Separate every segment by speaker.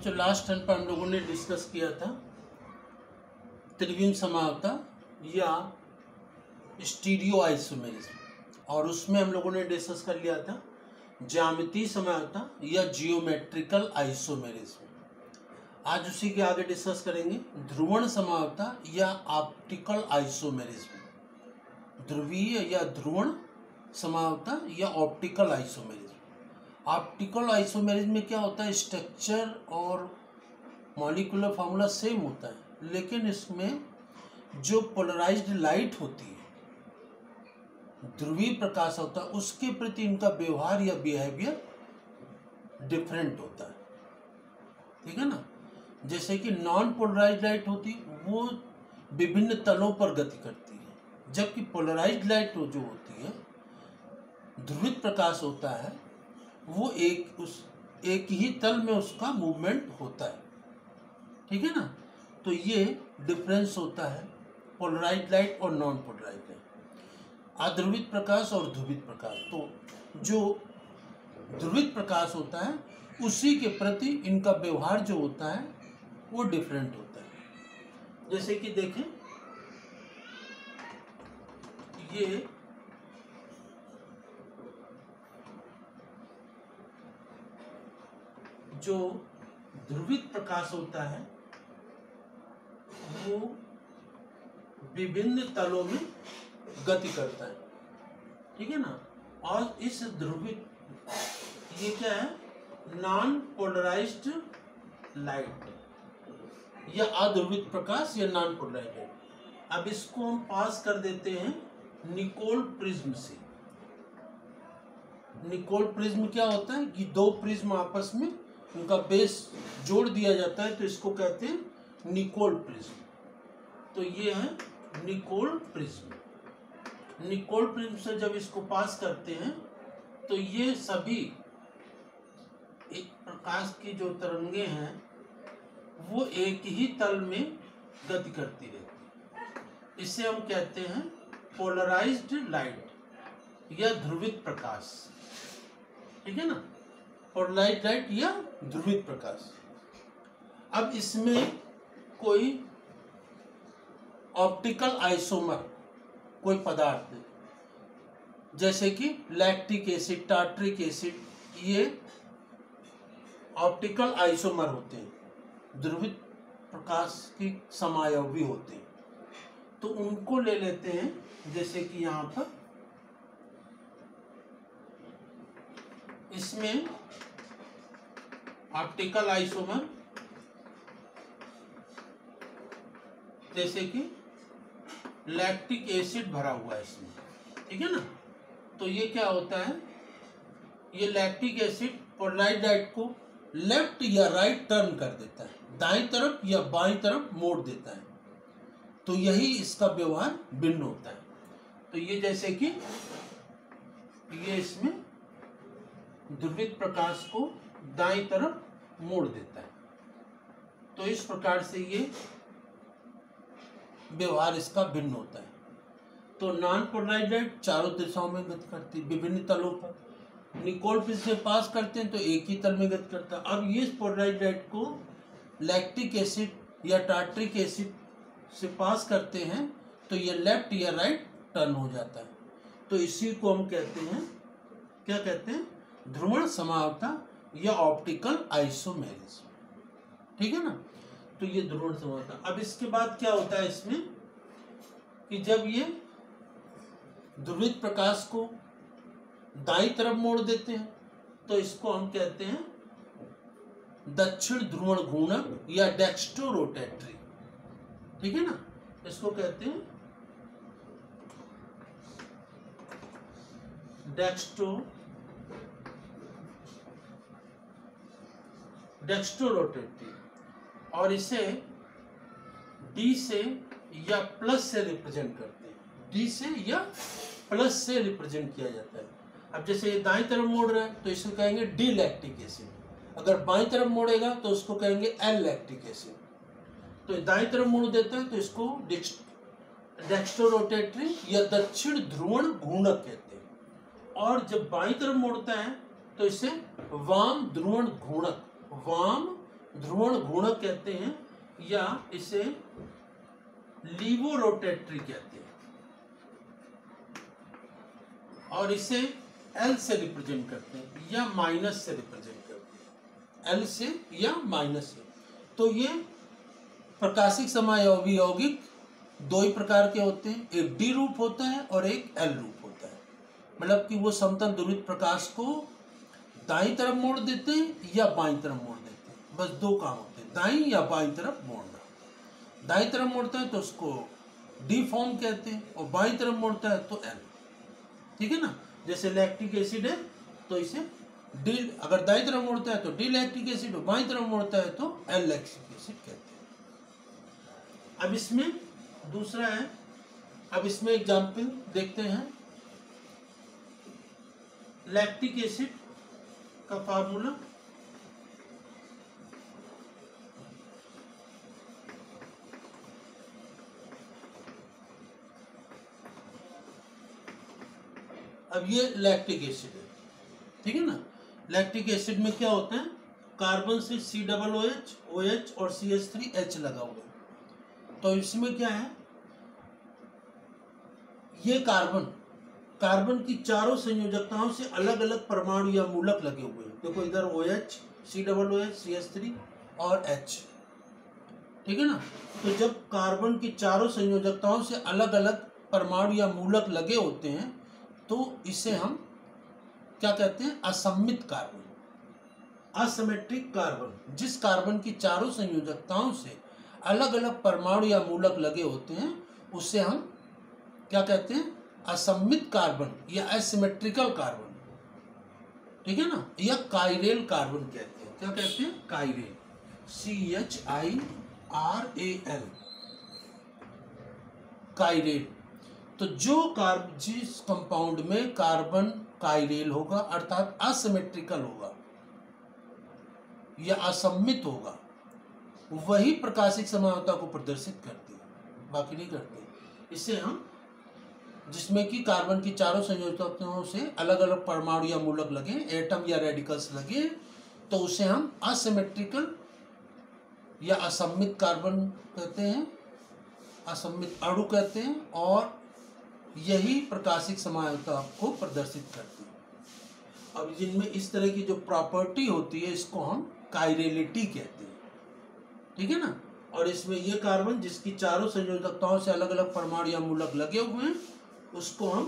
Speaker 1: बच्चों last turn पर हम लोगों ने डिस्कस किया था त्रिविम समावता या स्टीरियो आइसोमेरिज्म, और उसमें हम लोगों ने डिस्कस कर लिया था ज्यामितीय समावता या जियोमेट्रिकल आइसोमेरिज्म। आज उसी के आगे डिस्कस करेंगे ध्रुवण समावता या ऑप्टिकल आइसोमेरिज्म, ध्रुवीय या ध्रुवण समावता या ऑप्टिकल आइसोमेरिज्म। ऑप्टिकल आइसोमेरिज्म में क्या होता है, स्ट्रक्चर और मॉलिक्यूलर फार्मूला सेम होता है, लेकिन इसमें जो पोलराइज्ड लाइट होती है, ध्रुवीय प्रकाश होता है, उसके प्रति इनका व्यवहार या बिहेवियर डिफरेंट होता है। ठीक है ना। जैसे कि नॉन पोलराइज्ड लाइट होती है वो विभिन्न तलों पर गति करती है, जबकि पोलराइज्ड लाइट जो होती है, ध्रुवित प्रकाश होता है, वो एक ही तल में उसका मूवमेंट होता है। ठीक है ना। तो ये डिफरेंस होता है पोलराइज्ड लाइट और नॉन पोलराइज्ड लाइट, अध्रुवित प्रकाश और ध्रुवित प्रकाश। तो जो ध्रुवित प्रकाश होता है उसी के प्रति इनका व्यवहार जो होता है वो डिफरेंट होता है। जैसे कि देखें, ये जो ध्रुवित प्रकाश होता है वो विभिन्न तलों में गति करता है। ठीक है ना। और इस ध्रुवित, ये क्या है, नॉन पोलराइज्ड लाइट या अध्रुवित प्रकाश या नॉन पोलराइज्ड लाइट। अब इसको हम पास कर देते हैं निकोल प्रिज्म से। निकोल प्रिज्म क्या होता है कि दो प्रिज्म आपस में उनका बेस जोड़ दिया जाता है, तो इसको कहते हैं निकोल प्रिज्म। तो ये है निकोल प्रिज्म। निकोल प्रिज्म से जब इसको पास करते हैं तो ये सभी एक प्रकाश की जो तरंगे हैं वो एक ही तल में गति करती रहती है। इसे हम कहते हैं पोलराइज्ड लाइट या ध्रुवित प्रकाश। ठीक है ना। पोलराइज्ड लाइट या ध्रुवित प्रकाश। अब इसमें कोई ऑप्टिकल आइसोमर, कोई पदार्थ जैसे कि लैक्टिक एसिड, टार्ट्रिक एसिड, ये ऑप्टिकल आइसोमर होते हैं, ध्रुवित प्रकाश की समायवी होते हैं। तो उनको ले लेते हैं, जैसे कि यहाँ पर इसमें ऑप्टिकल आइसोमर जैसे कि लैक्टिक एसिड भरा हुआ है इसमें। ठीक है ना। तो ये क्या होता है, ये लैक्टिक एसिड पोलराइज्ड लाइट को लेफ्ट या राइट टर्न कर देता है, दाईं तरफ या बाईं तरफ मोड़ देता है। तो यही इसका व्यवहार भिन्न होता है। तो ये जैसे कि ये इसमें ध्रुवित प्रकाश को दाईं तरफ मोड़ देता है। तो इस प्रकार से ये व्यवहार इसका भिन्न होता है। तो नॉन पोलराइज्ड लाइट चारों दिशाओं में गति करती है, विभिन्न तलों पर। निकोल प्रिज्म से पास करते हैं तो एक ही तल में गति करता है। अब ये पोलराइज्ड लाइट को लैक्टिक एसिड या टार्ट्रिक एसिड से पास करते हैं तो ये लेफ्ट या राइट टर्न हो जाता है। तो इसी को हम कहते हैं, क्या कहते हैं, ध्रुवण समावता या ऑप्टिकल आइसोमेरिज्म। ठीक है ना। तो ये ध्रुवण समावता। अब इसके बाद क्या होता है इसमें कि जब ये ध्रुवित प्रकाश को दाईं तरफ मोड़ देते हैं तो इसको हम कहते हैं दक्षिण ध्रुवण घूर्णक या डेक्स्ट्रो रोटेटरी। ठीक है ना। इसको कहते हैं डेक्स्ट्रो रोटेटरी, और इसे डी से या प्लस से रिप्रेजेंट करते हैं। डी से या प्लस से रिप्रेजेंट किया जाता है। अब जैसे ये दाईं तरफ मोड़ रहा है तो इसको कहेंगे डी लैक्टिक एसिड, अगर बाईं तरफ मोड़ेगा तो उसको कहेंगे एल लैक्टिक एसिड। तो दाईं तरफ मोड़ देता है तो इसको डेक्स्ट्रो रोटेटरी या दक्षिण ध्रुवण घूर्णक कहते हैं, और जब बाईं तरफ मोड़ता है तो इसे वाम ध्रुवण घूर्णक, वाम ध्रुवण घूर्णक कहते हैं या इसे लीवो रोटेटरी कहते हैं, और इसे एल से रिप्रेजेंट करते हैं या माइनस से रिप्रेजेंट करते हैं, एल से या माइनस से। तो ये प्रकाशिक समायोगी यौगिक दो ही प्रकार के होते हैं, एक डी रूप होता है और एक एल रूप होता है। मतलब कि वो समतल ध्रुवित प्रकाश को दाईं तरफ मोड़ देते हैं या बाईं तरफ मोड़ देते हैं, बस दो काम होते हैं, दाईं या बाईं तरफ मोड़ना। दाईं तरफ मोड़ता है तो उसको डी फॉर्म कहते हैं और बाईं तरफ मोड़ता है तो एल। ठीक है ना, जैसे लैक्टिक एसिड है तो इसे डी, अगर दाईं तरफ मोड़ता है तो डी लैक्टिक एसिड और बाईं तरफ मोड़ता है तो एल लैक्टिक एसिड कहते हैं। अब इसमें दूसरा है, अब इसमें एग्जाम्पल देखते हैं। लैक्टिक एसिड का फार्मूला अब ये लैक्टिक एसिड है, ठीक है ना। लैक्टिक एसिड में क्या होता है, कार्बन से COOH, OH और CH3H लगा हुआ है। तो इसमें क्या है, ये कार्बन की चारों संयोजकताओं से अलग अलग परमाणु या मूलक लगे हुए हैं। देखो इधर OH, COOH, CH3 और H, ठीक है ना। तो जब कार्बन की चारों संयोजकताओं से अलग अलग परमाणु या मूलक लगे होते हैं तो इसे हम क्या कहते हैं, असम्मित कार्बन, असिमेट्रिक कार्बन। जिस कार्बन की चारों संयोजकताओं से अलग अलग परमाणु या मूलक लगे होते हैं उससे हम क्या कहते हैं, असम्मित कार्बन या एसिमेट्रिकल कार्बन, ठीक है ना, या काइरेल कार्बन कहते हैं। क्या कहते हैं, काइरेल, CHIRAL, काइरेल। तो जिस कंपाउंड में कार्बन काइरेल होगा अर्थात असिमेट्रिकल होगा या असम्मित होगा, वही प्रकाशिक समानता को प्रदर्शित करती है, बाकी नहीं करती। इससे हम, जिसमें कि कार्बन की चारों संयोजकताओं से अलग अलग परमाणु या मूलक लगे, एटम या रेडिकल्स लगे, तो उसे हम असिमेट्रिकल या असम्मित कार्बन कहते हैं, असम्मित अणु कहते हैं, और यही प्रकाशिक समानता को प्रदर्शित करती है। अब जिनमें इस तरह की जो प्रॉपर्टी होती है इसको हम काइरेलिटी कहते हैं, ठीक है ना। और इसमें ये कार्बन जिसकी चारों संयोजकताओं से अलग अलग परमाणु या मूलक लगे हुए हैं उसको हम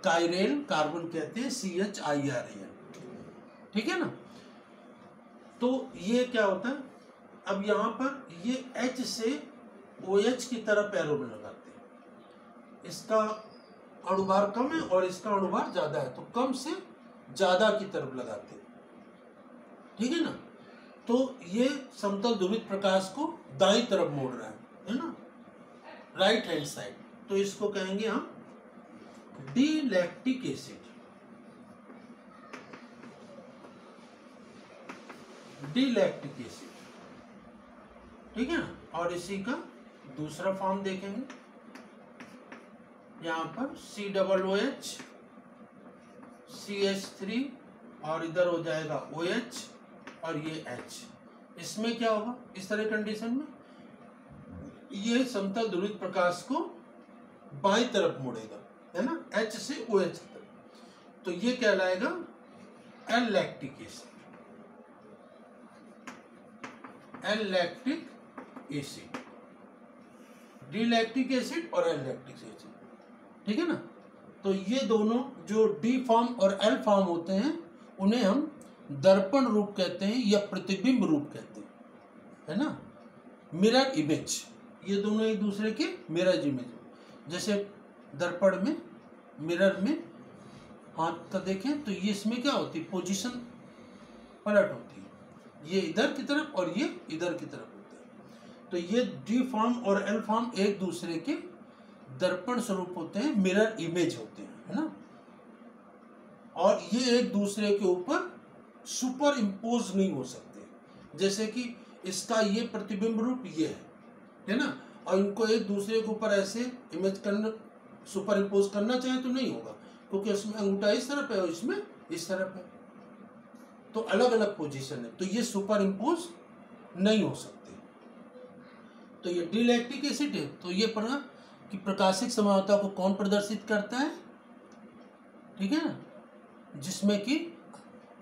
Speaker 1: काइरेल कार्बन कहते हैं, CHIRAL, ठीक है ना। तो ये क्या होता है, अब यहाँ पर ये H से OH की तरफ एरो में लगाते हैं। इसका अणुभार कम है और इसका अणुभार ज्यादा है, तो कम से ज्यादा की तरफ लगाते हैं, ठीक है ना। तो ये समतल ध्रुवित प्रकाश को दाईं तरफ मोड़ रहा है ना, राइट हैंड साइड। तो इसको कहेंगे हम D lactic acid, D lactic acid, ठीक है ना। और इसी का दूसरा फॉर्म देखेंगे, यहाँ पर COOH, CH3 और इधर हो जाएगा OH और ये H। इसमें क्या होगा, इस तरह कंडीशन में ये समतल ध्रुवित प्रकाश को बाईं तरफ मुड़ेगा, है ना, H से OH की तरफ। तो ये कहलाएगा L lactic acid, L lactic acid, D lactic acid और एल लैक्टिक एसिड, ठीक है ना। तो ये दोनों जो डी फॉर्म और एल फॉर्म होते हैं उन्हें हम दर्पण रूप कहते हैं या प्रतिबिंब रूप कहते हैं, है ना, मिरर इमेज। ये दोनों एक दूसरे के मिरर इमेज। जैसे दर्पण में, मिरर में हाथ का देखें तो ये इसमें क्या होती है, पोजीशन पलट होती है, ये इधर की तरफ और ये इधर की तरफ होता है। तो ये डी फॉर्म और एल फॉर्म एक दूसरे के दर्पण स्वरूप होते हैं, मिरर इमेज होते हैं, है ना। और ये एक दूसरे के ऊपर सुपर इम्पोज नहीं हो सकते। जैसे कि इसका ये प्रतिबिंब रूप ये है ना, और इनको एक दूसरे के ऊपर ऐसे इमेज करना, सुपर इम्पोज करना चाहे तो नहीं होगा, क्योंकि उसमें अंगूठा इस तरफ है और इसमें इस तरफ है, तो अलग अलग पोजीशन है, तो ये सुपर इम्पोज नहीं हो सकते। तो ये डी लैक्टिक एसिड है, तो ये पढ़ा कि प्रकाशिक समावता को कौन प्रदर्शित करता है, ठीक है ना, जिसमें कि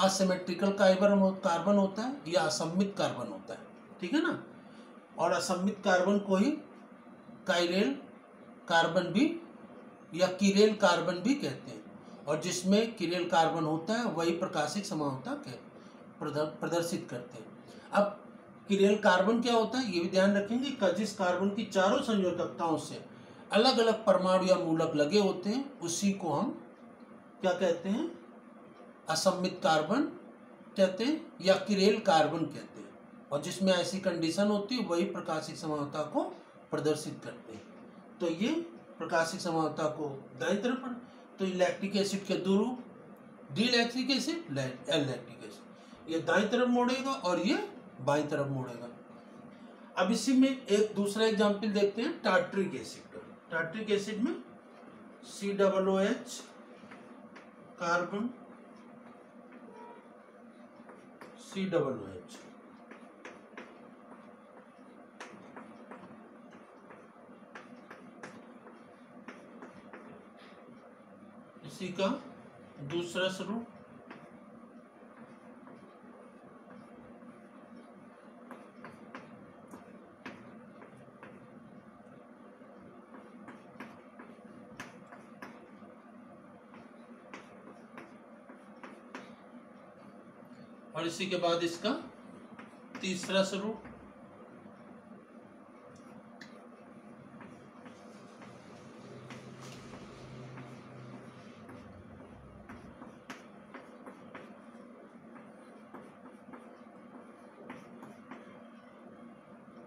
Speaker 1: असिमेट्रिकल कार्बन होता है या असम्मित कार्बन होता है, ठीक है ना, और असम्मित कार्बन को ही काइरेल कार्बन भी या कीरेल कार्बन भी कहते हैं, और जिसमें कीरेल कार्बन होता है वही प्रकाशिक समावता के प्रदर्शित करते हैं। अब कीरेल कार्बन क्या होता है ये भी ध्यान रखेंगे कि जिस कार्बन की चारों संयोजकताओं से अलग अलग परमाणु या मूलक लगे होते हैं उसी को हम क्या कहते हैं, असम्मित कार्बन कहते हैं या कीरेल कार्बन कहते हैं, और जिसमें ऐसी कंडीशन होती है वही प्रकाशिक समावता को प्रदर्शित करते हैं। तो ये प्रकाशिक समावता को दाईं तरफ, तो लैक्टिक एसिड के दो रूप, D lactic acid, L lactic acid, ये दाईं तरफ मोड़ेगा और ये बाईं तरफ मोड़ेगा। अब इसी में एक दूसरा एग्जाम्पल देखते हैं, टार्ट्रिक एसिड। टार्ट्रिक एसिड में COOH कार्बन, COOH, इसी का दूसरा स्वरूप और इसी के बाद इसका तीसरा स्वरूप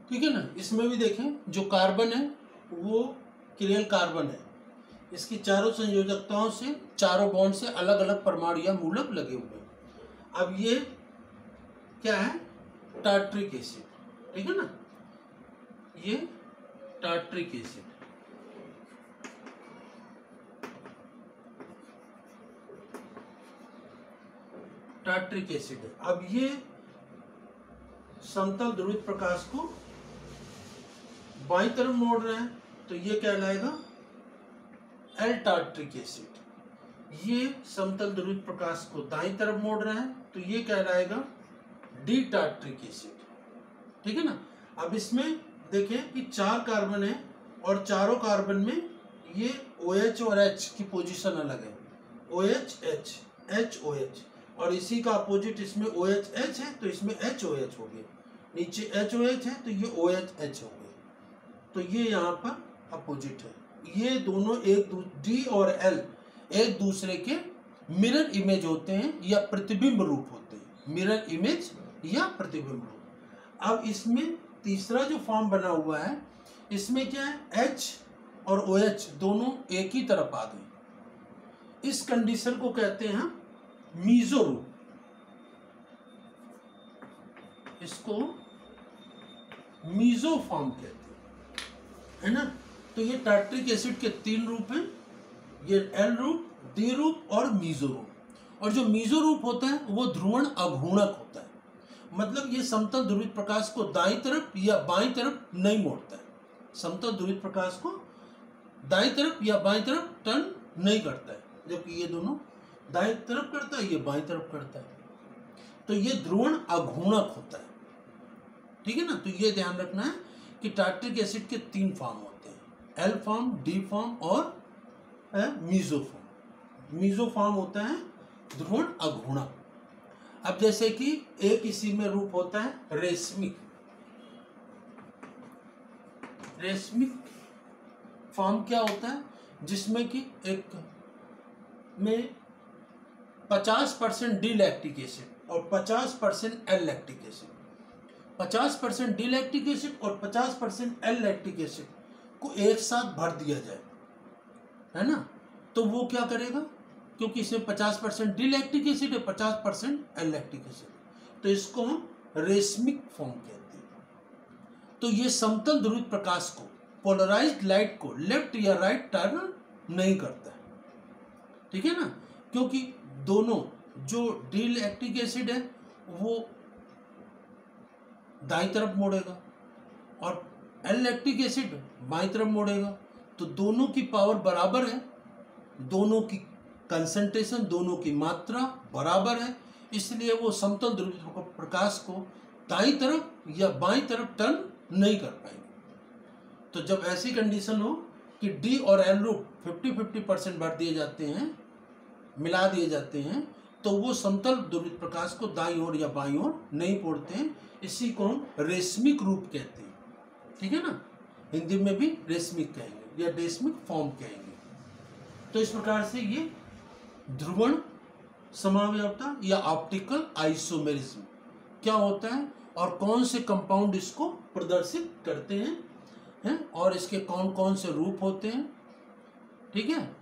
Speaker 1: ठीक है ना। इसमें भी देखें जो कार्बन है वो कीरेल कार्बन है, इसकी चारों संयोजकताओं से चारों बॉन्ड से अलग अलग परमाणु या मूलक लगे हुए हैं। अब ये क्या है, टार्ट्रिक एसिड, ठीक है ना, ये टार्ट्रिक एसिड, टार्ट्रिक एसिड है। अब ये समतल ध्रुवित प्रकाश को बाईं तरफ मोड़ रहे हैं तो ये कहलाएगा एल टार्ट्रिक एसिड। ये समतल ध्रुवित प्रकाश को दाईं तरफ मोड़ रहे हैं तो ये कहलाएगा डी टार्ट्रिक एसिड, ठीक है ना। अब इसमें देखें कि 4 कार्बन है और चारों कार्बन में ये OH और H की पोजीशन अलग है, OH H H OH, और इसी का अपोजिट इसमें OH H है तो इसमें HOH हो गया, नीचे HOH है तो ये OH H हो गया, तो ये यहाँ पर अपोजिट है। ये दोनों D और L एक दूसरे के मिरर इमेज होते हैं या प्रतिबिंब रूप होते हैं, मिरर इमेज या प्रतिबिंब रूप। अब इसमें तीसरा जो फॉर्म बना हुआ है इसमें क्या है, H और OH दोनों एक ही तरफ आ गए, इस कंडीशन को कहते हैं मीजो रूप, इसको मीजो फॉर्म कहते हैं, है ना। तो ये टार्ट्रिक एसिड के 3 रूप हैं, ये एल रूप, डी रूप और मीजो रूप। और जो मीजो रूप होता है वो ध्रुवण अघूर्णक होता है, मतलब ये समतल ध्रुवित प्रकाश को दाईं तरफ या बाईं तरफ नहीं मोड़ता है, समतल ध्रुवित प्रकाश को दाईं तरफ या बाईं तरफ टर्न नहीं करता है, जबकि ये दोनों दाईं तरफ करता है, ये बाईं तरफ करता है, तो ये ध्रुवण अघूर्णक होता है, ठीक है ना। तो ये ध्यान रखना है कि टार्ट्रिक एसिड के 3 फॉर्म होते हैं, एल फॉर्म, डी फॉर्म और मीजो फॉर्म। मीजो फॉर्म होता है ध्रुवण अघूर्णक। अब जैसे कि एक इसी में रूप होता है रेशमिक, रेशमिक फॉर्म क्या होता है, जिसमें कि एक में 50% डी लैक्टिक एसिड और 50% L lactic acid, 50% D lactic acid और 50% एल लैक्टिक एसिड को एक साथ भर दिया जाए, है ना, तो वो क्या करेगा, क्योंकि इसमें 50% डी लैक्टिक एसिड है, 50% एल लैक्टिक एसिड, तो इसको हम रेशमिक फॉर्म कहते हैं। तो ये समतल ध्रुवित प्रकाश को, पोलराइज्ड लाइट को लेफ्ट या राइट टर्न नहीं करता है, ठीक है ना, क्योंकि दोनों जो डी लैक्टिक एसिड है वो दाईं तरफ मोड़ेगा और एल लैक्टिक एसिड बाईं तरफ मोड़ेगा, तो दोनों की पावर बराबर है, दोनों की कंसंट्रेशन, दोनों की मात्रा बराबर है, इसलिए वो समतल ध्रुवित प्रकाश को दाईं तरफ या बाईं तरफ टर्न नहीं कर पाएंगे। तो जब ऐसी कंडीशन हो कि डी और एल रूप 50-50% भर दिए जाते हैं, मिला दिए जाते हैं, तो वो समतल ध्रुवित प्रकाश को दाईं ओर या बाईं ओर नहीं पोड़ते हैं। इसी को हम रेशमिक रूप कहते हैं, ठीक है ना, हिंदी में भी रेशमिक कहेंगे या डेस्मिक फॉर्म कहेंगे। तो इस प्रकार से ये ध्रुवण समावयवता या ऑप्टिकल आइसोमेरिज्म क्या होता है और कौन से कंपाउंड इसको प्रदर्शित करते हैं और इसके कौन कौन से रूप होते हैं, ठीक है।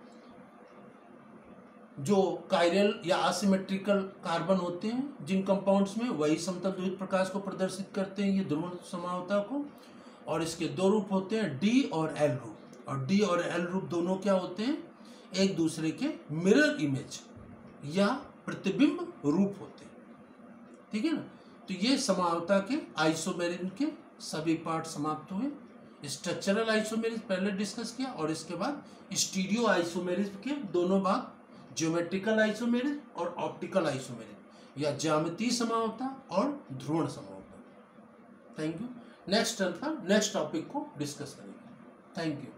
Speaker 1: जो कायरल या असिमेट्रिकल कार्बन होते हैं जिन कंपाउंड्स में, वही समतल ध्रुवित प्रकाश को प्रदर्शित करते हैं, ये ध्रुवण समावयवता को। और इसके दो रूप होते हैं, डी और एल रूप। और डी और एल रूप दोनों क्या होते हैं, एक दूसरे के मिरर इमेज या प्रतिबिंब रूप होते हैं, ठीक है ना। तो ये समावयवता के आइसोमेरिज्म के सभी पार्ट समाप्त हुए। स्ट्रक्चरल आइसोमेरिज्म पहले डिस्कस किया और इसके बाद स्टीरियो आइसोमेरिज्म के दोनों भाग, ज्योमेट्रिकल आइसोमेरिज्म और ऑप्टिकल आइसोमेरिज्म या ज्यामितीय समावयवता और ध्रुवण समावयवता। Thank you. नेक्स्ट टर्न पर नेक्स्ट टॉपिक को डिस्कस करेंगे। Thank you.